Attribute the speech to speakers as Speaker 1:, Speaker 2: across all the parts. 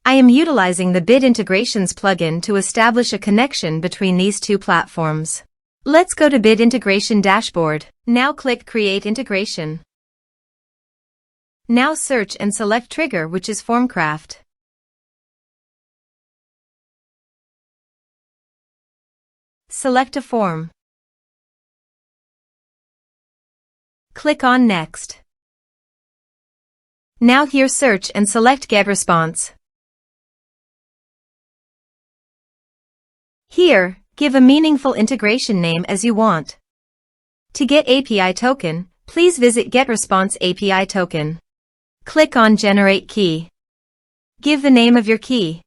Speaker 1: I am utilizing the Bid Integrations plugin to establish a connection between these two platforms. Let's go to Bid Integration Dashboard. Now click Create Integration. Now search and select Trigger, which is FormCraft. Select a form. Click on Next. Now here search and select GetResponse. Here, give a meaningful integration name as you want. To get API token, please visit GetResponse API token. Click on Generate Key. Give the name of your key.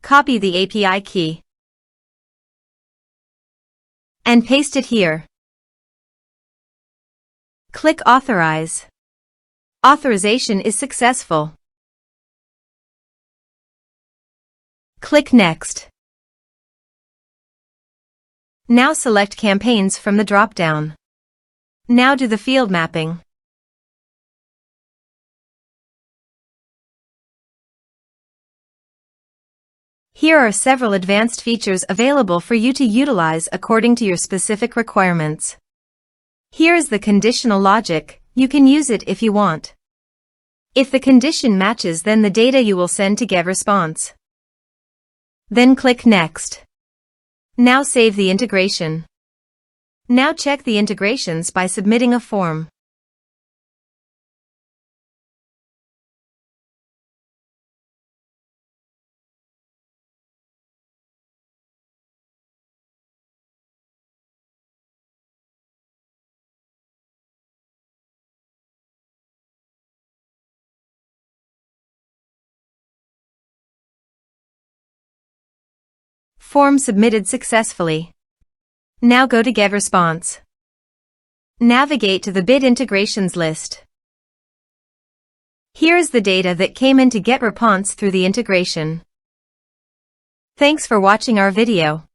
Speaker 1: Copy the API key and paste it here. Click Authorize. Authorization is successful. Click Next. Now select Campaigns from the drop-down. Now do the field mapping. Here are several advanced features available for you to utilize according to your specific requirements. Here is the conditional logic. You can use it if you want. If the condition matches, then the data you will send to GetResponse. Then click Next. Now save the integration. Now check the integrations by submitting a form. Form submitted successfully. Now go to GetResponse. Navigate to the Bid Integrations list. Here is the data that came into GetResponse through the integration. Thanks for watching our video.